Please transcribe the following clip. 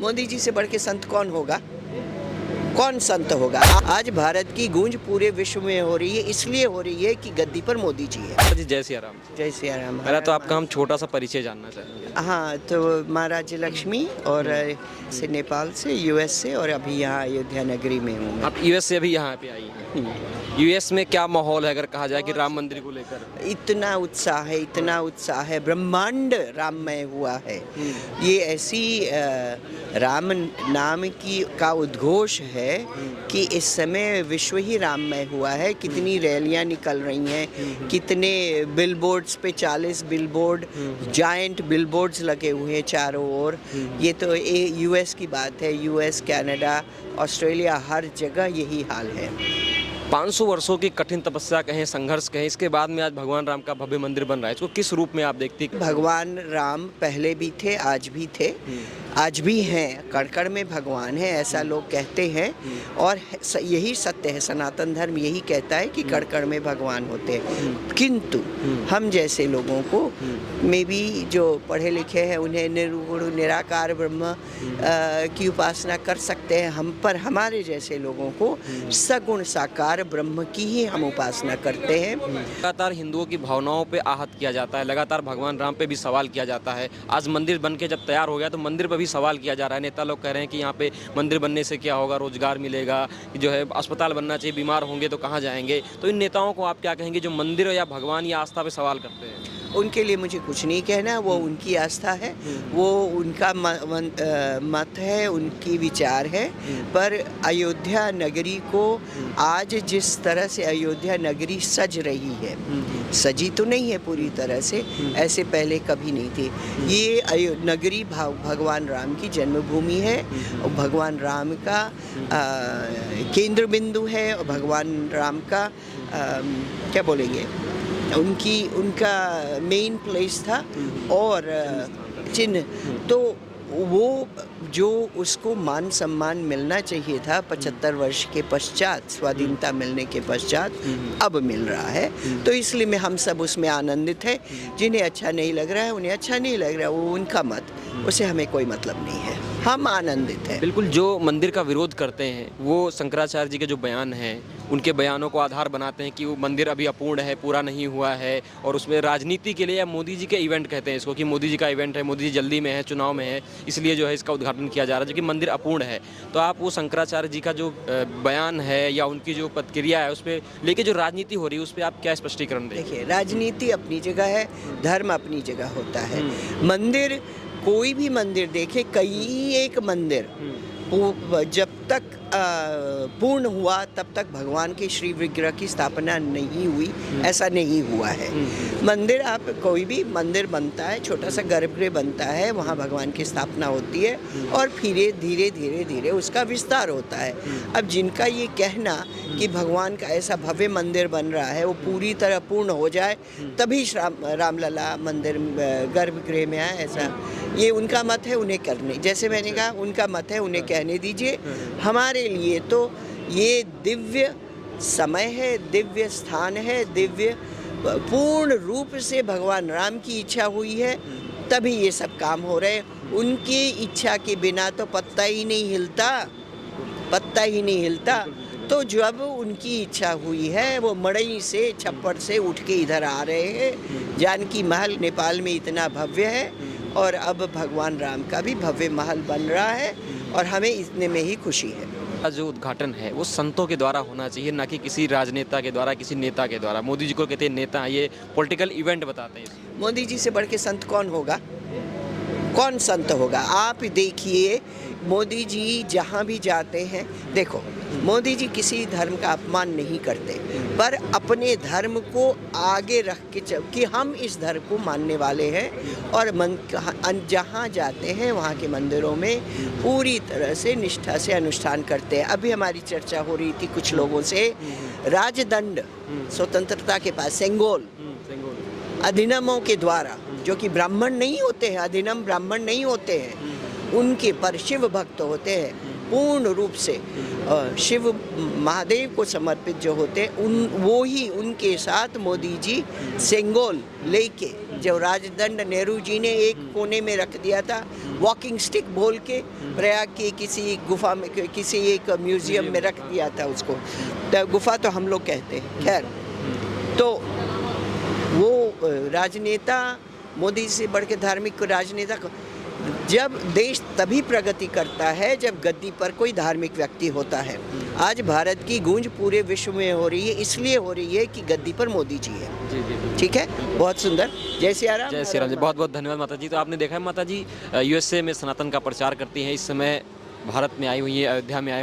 मोदी जी से बढ़ के संत कौन होगा? कौन संत होगा? आज भारत की गूंज पूरे विश्व में हो रही है, इसलिए हो रही है कि गद्दी पर मोदी जी है। जी जय सिया राम। जय सिया राम। पहले तो आपका हम छोटा सा परिचय जानना चाहेंगे। हाँ, तो माँ राज्य लक्ष्मी और से नेपाल से, यूएस से, और अभी यहाँ अयोध्या नगरी में हूँ मैं। आप यूएस से अभी यहाँ पे आई हैं। यूएस में क्या माहौल है अगर कहा जाए कि राम मंदिर को लेकर? इतना उत्साह है, ब्रह्मांड राममय हुआ है। ये ऐसी राम नाम की का उद्घोष है कि इस समय विश्व ही राममय हुआ है। कितनी रैलियां निकल रही हैं, कितने बिलबोर्ड्स पे 40 बिलबोर्ड, जायंट बिलबोर्ड्स लगे हुए हैं चारों ओर। ये तो यूएस की बात है। यूएस, कनाडा, ऑस्ट्रेलिया, हर जगह यही हाल है। 500 वर्षों की कठिन तपस्या कहें, संघर्ष कहें, इसके बाद में आज भगवान राम का भव्य मंदिर बन रहा है। इसको किस रूप में आप देखती हैं? भगवान राम पहले भी थे, आज भी थे, आज भी हैं। कण-कण में भगवान है, ऐसा लोग कहते हैं, और यही सत्य है। सनातन धर्म यही कहता है कि कण-कण में भगवान होते हैं। किंतु हम जैसे लोगों को, में भी जो पढ़े लिखे हैं, उन्हें निर्गुण निराकार ब्रह्म की उपासना कर सकते हैं। हम पर हमारे जैसे लोगों को सगुण साकार ब्रह्म की ही हम उपासना करते हैं। लगातार हिंदुओं की भावनाओं पे आहत किया जाता है, लगातार भगवान राम पे भी सवाल किया जाता है। आज मंदिर बन के जब तैयार हो गया तो मंदिर पर भी सवाल किया जा रहा है। नेता लोग कह रहे हैं कि यहाँ पे मंदिर बनने से क्या होगा, रोजगार मिलेगा, जो है अस्पताल बनना चाहिए, बीमार होंगे तो कहाँ जाएंगे। तो इन नेताओं को आप क्या कहेंगे जो मंदिर या भगवान या आस्था पे सवाल करते हैं? उनके लिए मुझे कुछ नहीं कहना, वो उनकी आस्था है, वो उनका मत है, उनकी विचार है। पर अयोध्या नगरी को आज जिस तरह से अयोध्या नगरी सज रही है, सजी तो नहीं है पूरी तरह से, ऐसे पहले कभी नहीं थी। ये नगरी भगवान राम की जन्मभूमि है, और भगवान राम का केंद्र बिंदु है, और भगवान राम का क्या बोलेंगे, उनका मेन प्लेस था और चिन्ह। तो वो जो उसको मान सम्मान मिलना चाहिए था 75 वर्ष के पश्चात, स्वाधीनता मिलने के पश्चात, अब मिल रहा है। तो इसलिए में हम सब उसमें आनंदित हैं। जिन्हें अच्छा नहीं लग रहा है, उन्हें अच्छा नहीं लग रहा है, वो उनका मत, उसे हमें कोई मतलब नहीं है। हम आनंदित हैं। बिल्कुल, जो मंदिर का विरोध करते हैं वो शंकराचार्य जी के जो बयान हैं, उनके बयानों को आधार बनाते हैं कि वो मंदिर अभी अपूर्ण है, पूरा नहीं हुआ है, और उसमें राजनीति के लिए, या मोदी जी के इवेंट कहते हैं इसको, कि मोदी जी का इवेंट है, मोदी जी जल्दी में है, चुनाव में है, इसलिए जो है इसका उद्घाटन किया जा रहा है, जो कि मंदिर अपूर्ण है। तो आप वो शंकराचार्य जी का जो बयान है या उनकी जो प्रतिक्रिया है, उस पर लेके जो राजनीति हो रही है, उस पर आप क्या स्पष्टीकरण दें? देखिए, राजनीति अपनी जगह है, धर्म अपनी जगह होता है। मंदिर, कोई भी मंदिर देखे, कई एक मंदिर जब तक पूर्ण हुआ तब तक भगवान के श्री विग्रह की स्थापना नहीं हुई, ऐसा नहीं हुआ है। मंदिर, आप कोई भी मंदिर बनता है, छोटा सा गर्भगृह बनता है, वहाँ भगवान की स्थापना होती है, और फिर धीरे धीरे उसका विस्तार होता है। अब जिनका ये कहना कि भगवान का ऐसा भव्य मंदिर बन रहा है, वो पूरी तरह पूर्ण हो जाए तभी रामलला मंदिर गर्भगृह में आए, ऐसा ये उनका मत है, उन्हें करने, जैसे मैंने कहा, उनका मत है, उन्हें कहने दीजिए। हमारे लिए तो ये दिव्य समय है, दिव्य स्थान है, दिव्य, पूर्ण रूप से भगवान राम की इच्छा हुई है तभी ये सब काम हो रहे। उनकी इच्छा के बिना तो पत्ता ही नहीं हिलता। तो जब उनकी इच्छा हुई है, वो मड़ई से, छप्पड़ से उठ के इधर आ रहे हैं। जानकी महल नेपाल में इतना भव्य है, और अब भगवान राम का भी भव्य महल बन रहा है, और हमें इतने में ही खुशी है। जो उद्घाटन है वो संतों के द्वारा होना चाहिए, ना कि किसी राजनेता के द्वारा, किसी नेता के द्वारा। मोदी जी को कहते हैं नेता, ये पॉलिटिकल इवेंट बताते हैं। मोदी जी से बढ़ के संत कौन होगा? कौन संत होगा? आप देखिए, मोदी जी जहाँ भी जाते हैं, देखो, मोदी जी किसी धर्म का अपमान नहीं करते, पर अपने धर्म को आगे रख के कि हम इस धर्म को मानने वाले हैं, और जहाँ जाते हैं वहाँ के मंदिरों में पूरी तरह से निष्ठा से अनुष्ठान करते हैं। अभी हमारी चर्चा हो रही थी कुछ लोगों से, राजदंड स्वतंत्रता के पास, सेंगोल अधिनियमों के द्वारा, जो कि ब्राह्मण नहीं होते हैं, अधिनियम ब्राह्मण नहीं होते हैं, उनके पर शिव भक्त होते हैं, पूर्ण रूप से शिव महादेव को समर्पित जो होते हैं, वो ही उनके साथ मोदी जी सेंगोल लेके जो राजदंड नेहरू जी ने एक कोने में रख दिया था, वॉकिंग स्टिक बोल के प्रयाग की किसी गुफा में, किसी एक म्यूजियम में रख दिया था उसको। तो गुफा तो हम लोग कहते हैं, खैर। तो वो राजनेता, मोदी से बढ़ के धार्मिक राजनेता, जब देश तभी प्रगति करता है जब गद्दी पर कोई धार्मिक व्यक्ति होता है। आज भारत की गूंज पूरे विश्व में हो रही है, इसलिए हो रही है कि गद्दी पर मोदी जी है। जी जी, ठीक है, बहुत सुंदर। जय सिया राम। जय श्री राम जी। बहुत बहुत धन्यवाद माता जी। तो आपने देखा है माता जी यूएसए में सनातन का प्रचार करती हैं, इस समय भारत में आई हुई है, अयोध्या में आई